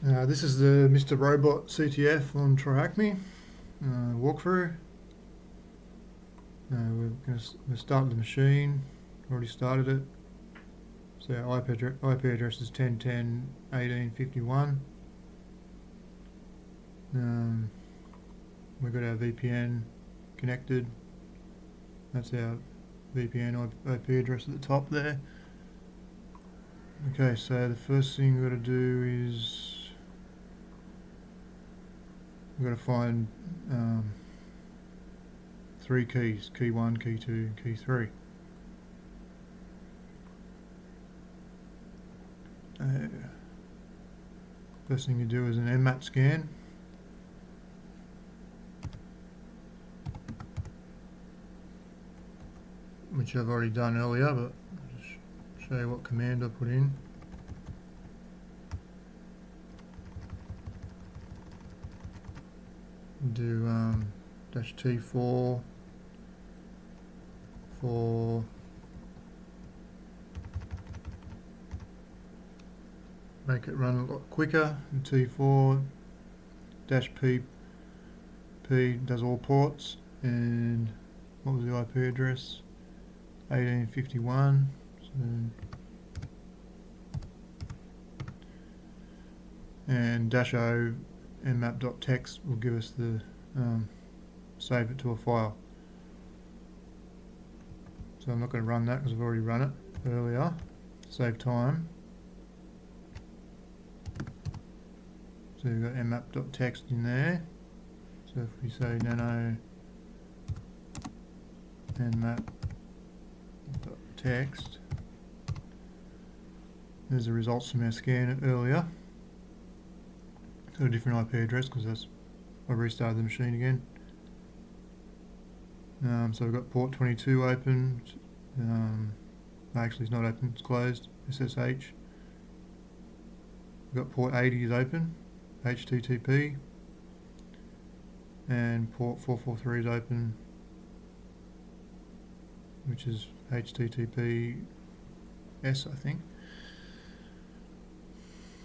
This is the Mr. Robot CTF on TriHackMe walkthrough. We're going to start the machine. Already started it. So our IP address is 10.10.18.51. We've got our VPN connected. That's our VPN IP address at the top there. Okay, so the first thing we've got to do is we've got to find 3 keys: key 1, key 2, and key 3. First thing you do is an Nmap scan. Which I've already done earlier, but I'll just show you what command I put in. Do -T4 for make it run a lot quicker, and T4 -P does all ports. And what was the IP address? 1851. And -O nmap.txt will give us the save it to a file. So I'm not going to run that because I've already run it earlier. Save time. So we've got nmap.txt in there. So if we say nano nmap.txt, there's the results from our scan earlier. Got a different IP address because I restarted the machine again. So we've got port 22 open. Actually, it's not open; it's closed. SSH. We've got port 80 is open. HTTP. And port 443 is open, which is HTTPS, I think.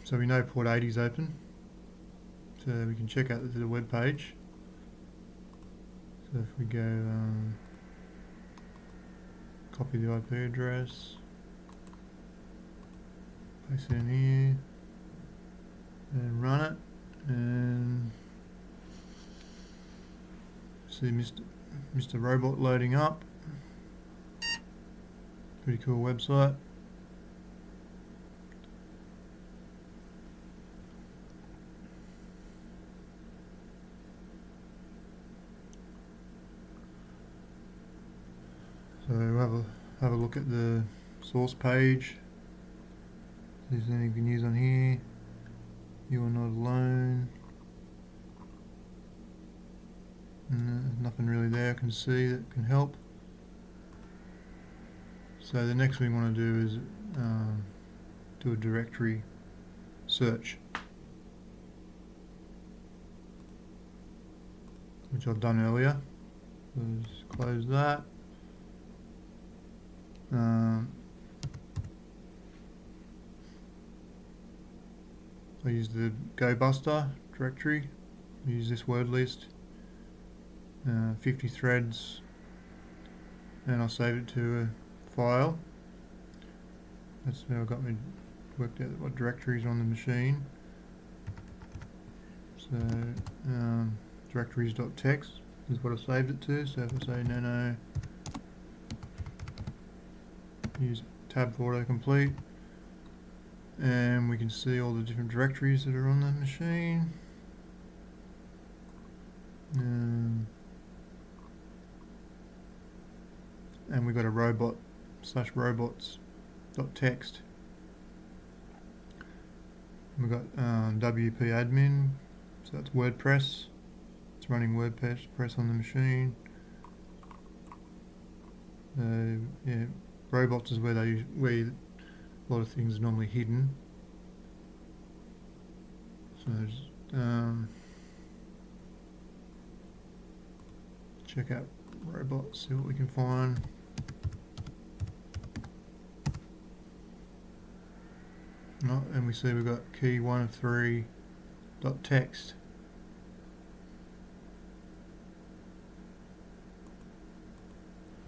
So we know port 80 is open. So we can check out the web page. So if we go copy the IP address, paste it in here, and run it, and see Mr. Robot loading up. Pretty cool website. So have a look at the source page. If there's anything you can use on here. You are not alone. Nothing really there I can see that can help. So the next thing we want to do is do a directory search, which I've done earlier. So just close that. I use the GoBuster directory. I use this word list, 50 threads, and I'll save it to a file. That's how I got me worked out what directories are on the machine. So directories.txt is what I saved it to. So if I say nano, use tab for autocomplete, and we can see all the different directories that are on the machine. And we've got a robot/robots.txt. We've got WP admin, so that's WordPress. It's running WordPress on the machine. Yeah, robots is where a lot of things are normally hidden. So check out robots, see what we can find. Oh, and we see we've got key 1 of 3 .text.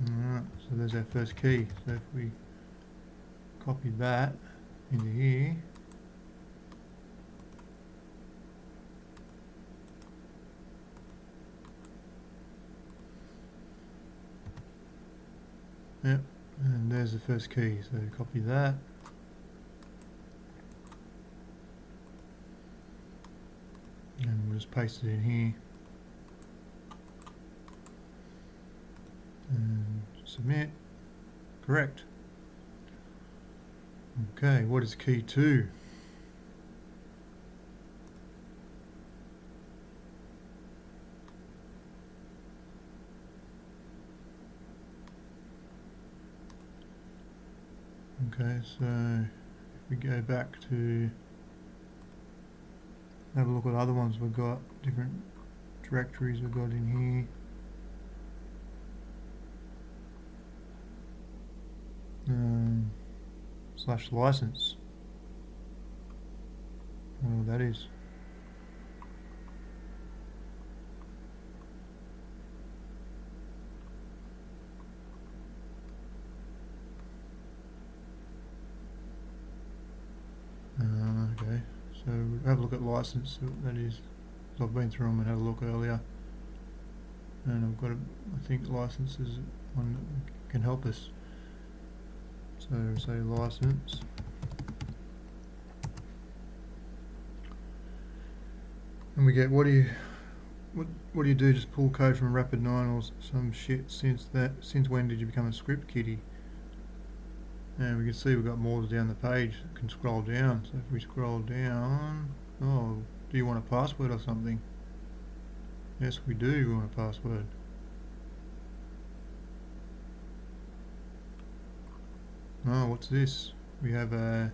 Alright, so there's our first key. So if we copy that into here, yep, and there's the first key. So copy that. And we'll just paste it in here. And submit. Correct. Okay, what is key 2? Okay, so if we go back to have a look at other ones we've got, different directories we've got in here. Slash license. Well, that is. Okay, so we'll have a look at license. That is, I've been through them and had a look earlier, and I've got I think license is one that can help us. So say license, and we get what do you do? Just pull code from Rapid9 or some shit. Since when did you become a script kiddie? And we can see we've got more down the page. Can scroll down. So if we scroll down, oh, do you want a password or something? Yes, we do. We want a password. Oh, what's this? We have a,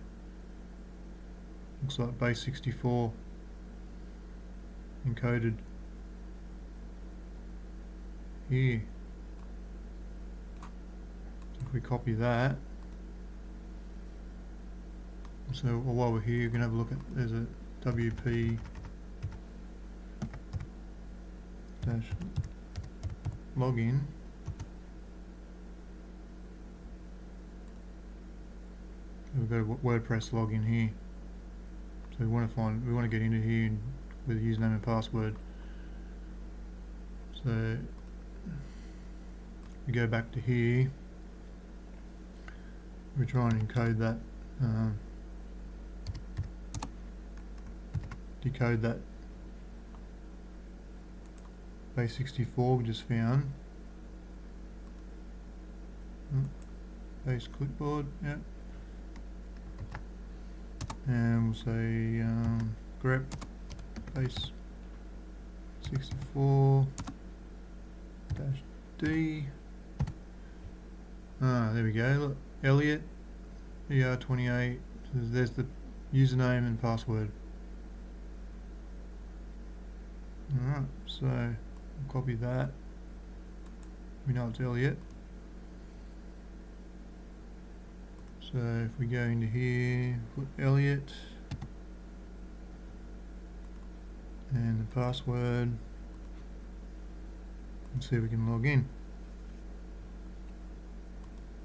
looks like base 64 encoded here. So if we copy that, so while we're here, you can have a look at, there's a WP dash login. We've got a WordPress login here. So we want to get into here with a username and password. So we go back to here. We try and encode that, decode that base 64 we just found. Base clipboard, yep. And we'll say grep base 64 dash D. There we go. Look, Elliot ER28. There's the username and password. Alright, so we'll copy that. We know it's Elliot. So if we go into here, put Elliot and the password, and see if we can log in.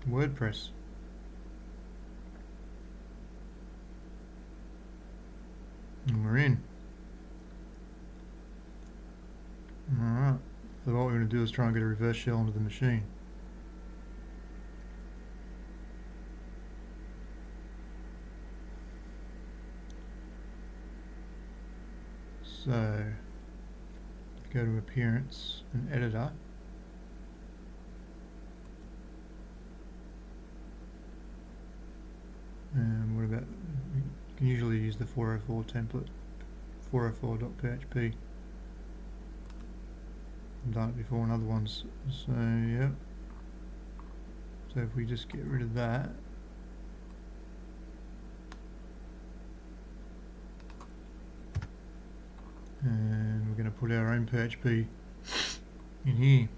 WordPress. And we're in. Alright, so what we're going to do is try and get a reverse shell onto the machine. So, go to Appearance and Editor. And what about, you can usually use the 404 template, 404.php. I've done it before in other ones, so yeah. So if we just get rid of that, and we're going to put our own PHP in here.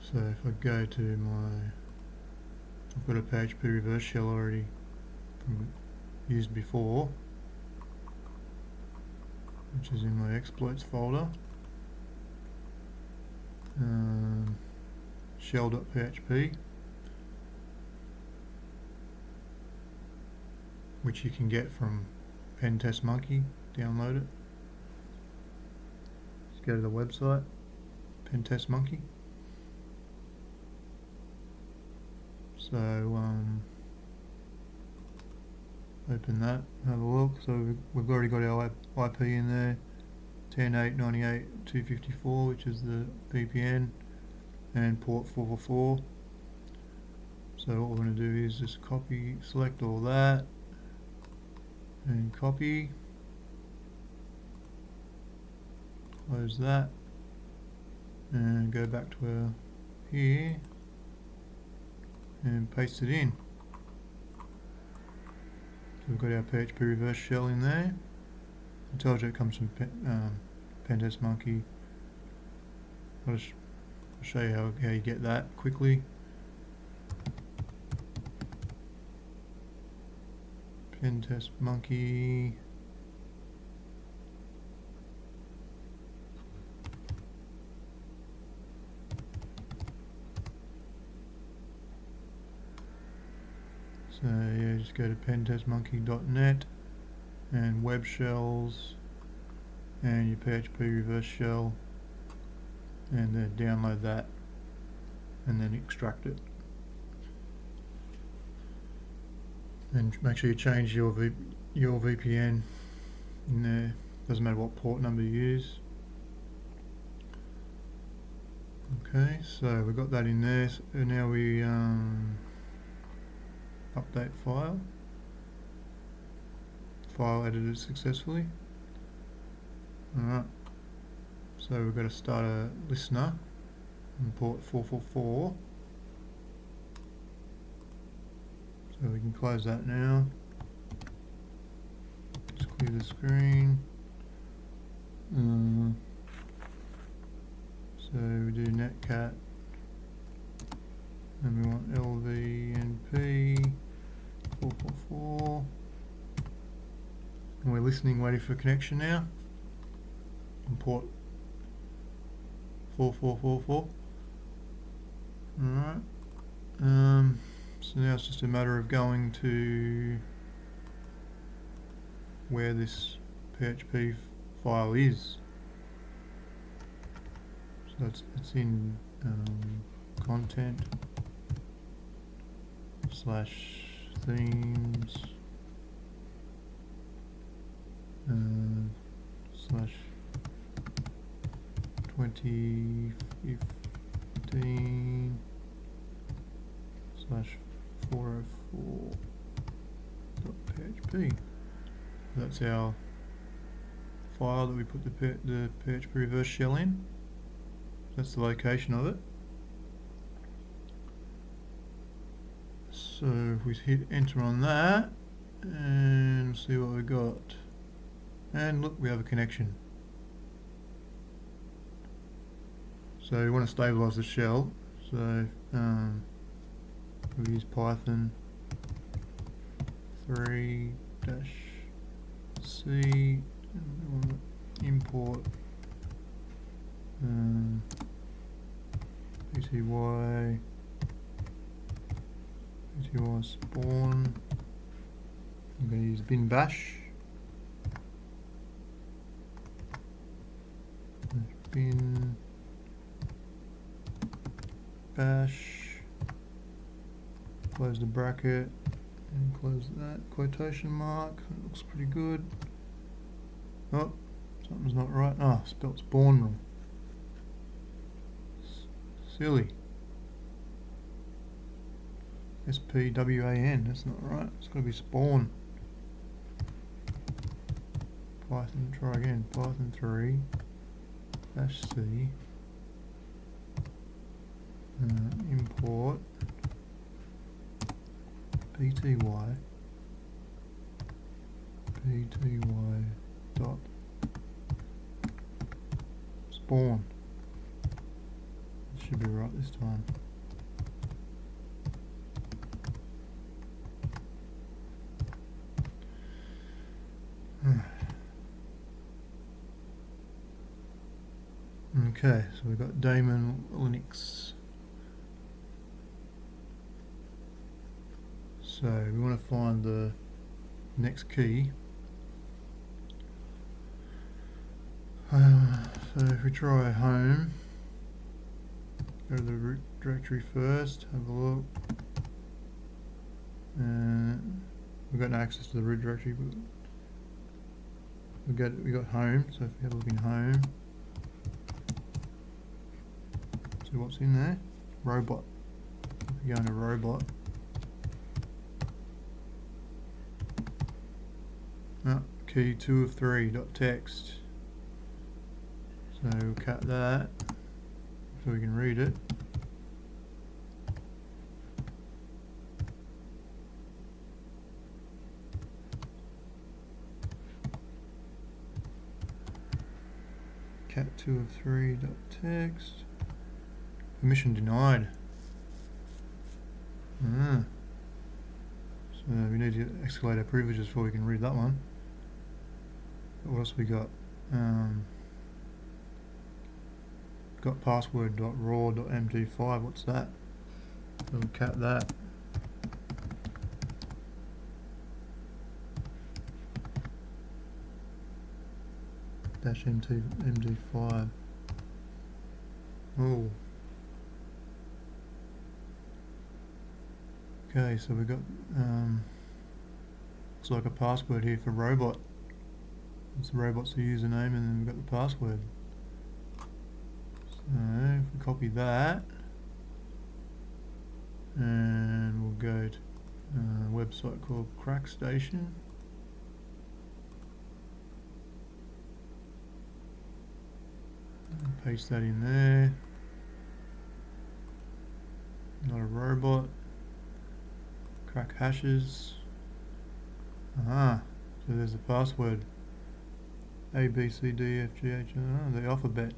So if I go to my, I've got a PHP reverse shell already used before. which is in my exploits folder. Shell.php, which you can get from Pentest Monkey. Download it. Just go to the website, Pentest Monkey. So open that, have a look. So we've already got our IP in there, 10.8.98.254, which is the VPN, and port 444. So what we're going to do is just copy, select all that, and copy, close that, and go back to our here, and paste it in. So we've got our PHP reverse shell in there. I told you it comes from Pentest Monkey. I'll show you how you get that quickly. Pentest Monkey. So yeah, just go to pentestmonkey.net and web shells and your PHP reverse shell, and then download that and then extract it. And make sure you change your VPN in there. Doesn't matter what port number you use. Okay, so we've got that in there. So now we update file. File edited successfully. Alright, so we've got to start a listener on port 444. So we can close that now. Just clear the screen. So we do netcat, and we want LVNP 444, and we're listening, waiting for connection now. Import 4444. Alright. So now it's just a matter of going to where this PHP file is. So it's in content / themes /2015 /404.php. That's our file that we put the PHP reverse shell in. That's the location of it. So if we hit enter on that and see what we got, and look, we have a connection. So we want to stabilize the shell, so we use Python 3-C, and we want to import pty spawn. I'm going to use bin bash. Bin bash. Close the bracket and close that quotation mark. That looks pretty good. Oh, something's not right. Ah, spelt spawn wrong. Silly. SPWAN, that's not right. It's got to be spawn. Python, try again. Python 3-C. Import pty dot spawn. It should be right this time. Okay, so we've got daemon Linux. So we want to find the next key. So if we try home, go to the root directory first, have a look. We've got no access to the root directory, but we got home. So if we have a look in home, see what's in there. Robot. If we go into robot, key 2 of 3 .text. So we'll cut that so we can read it. Cat 2 of 3 .text. Permission denied. So we need to escalate our privileges before we can read that one. What else we got? Got password.raw.md5. What's that? We'll cat that. -md5. Oh. Okay, so we got looks like a password here for robot. It's the robot's the username, and then we've got the password. So if we copy that, and we'll go to a website called CrackStation. And paste that in there. Not a robot. Crack hashes. So there's the password. A, B, C, D, F, G, H, the alphabet.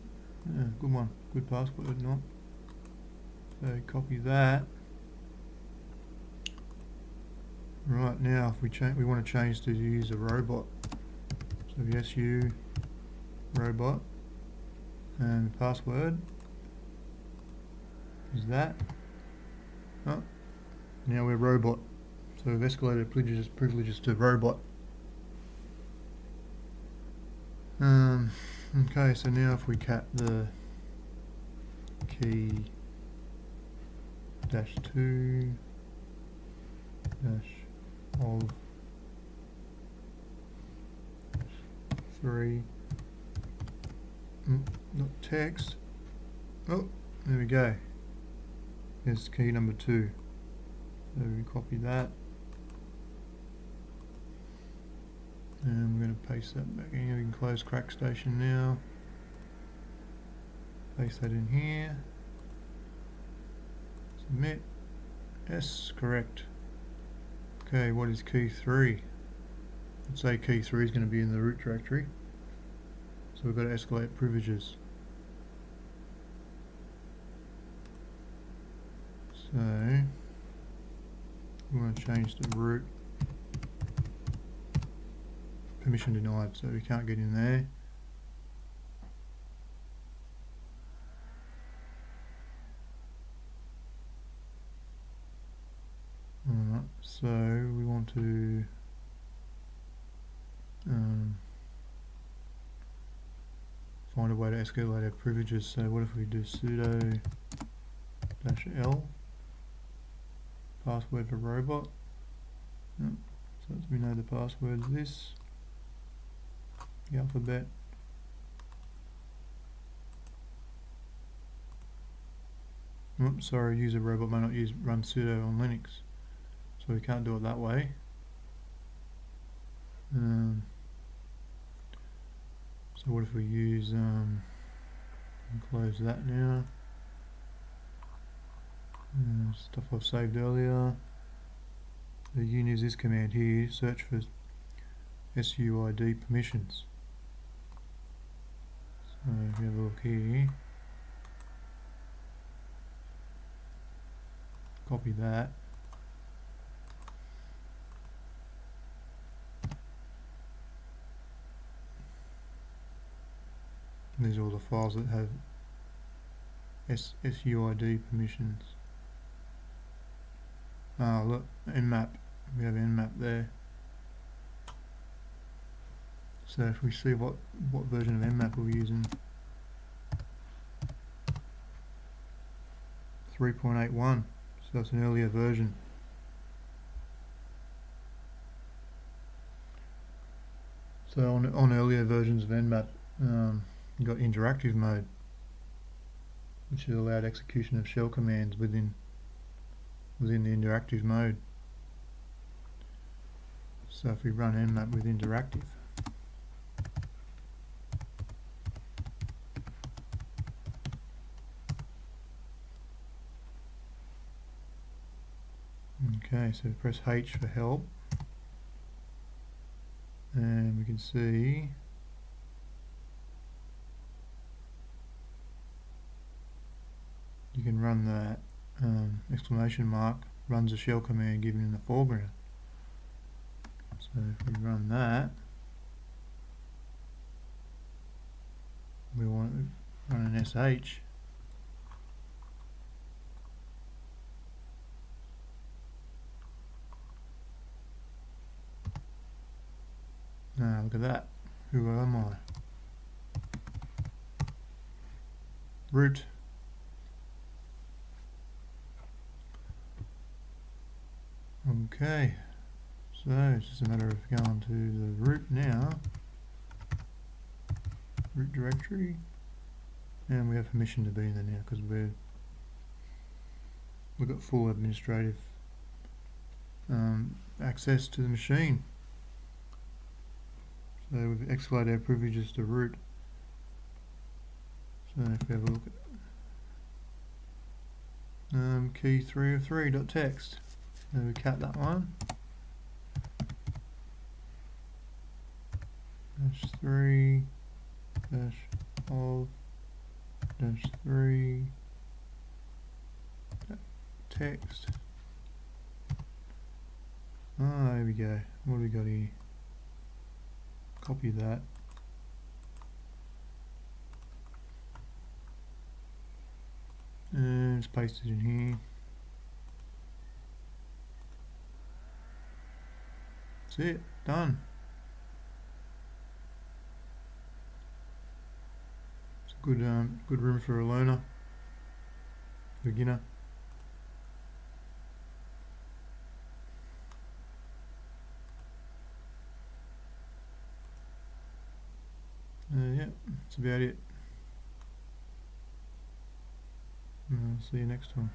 Yeah, good one. Good password, not. So copy that. Right, now if we want to change to use a robot. So SU robot, and the password is that. Oh, now we're robot. So we've escalated privileges to robot. Okay, so now if we cat the key -2 of 3 not text. Oh, there we go. Here's key number 2. So we copy that. And we're going to paste that back in. We can close CrackStation now. Paste that in here. Submit. Yes, correct. Okay, what is key 3? Let's say key 3 is going to be in the root directory. So we've got to escalate privileges. So we want to change the root. Permission denied, so we can't get in there. Alright, so we want to find a way to escalate our privileges. So what if we do sudo -l password for robot? So we know the password is this. The alphabet. Oops, sorry, user robot may not run sudo on Linux, so we can't do it that way. So what if we use close that now. Stuff I've saved earlier. So you can use this command here, search for SUID permissions. So if you have a look here, copy that. These are all the files that have SUID permissions. Ah, look, Nmap. We have Nmap there. So if we see what version of Nmap we're using, 3.81. So that's an earlier version. So on earlier versions of Nmap, you got interactive mode, which allowed execution of shell commands within the interactive mode. So if we run Nmap with interactive, okay, so press H for help, and we can see you can run that exclamation mark runs a shell command given in the foreground. So if we run that, we want to run an SH. Now look at that. Who am I? Root. Okay, so it's just a matter of going to the root now, root directory, and we have permission to be in there now because we've got full administrative access to the machine. So we've escalated our privileges to root. So if we have a look at key 3 of 3.txt, so we cut that one. -3 -of -3 text. Ah, there we go. What have we got here? Copy that. And just paste it in here. That's it. Done. It's a good room for a learner, beginner. Yeah, that's about it. I'll see you next time.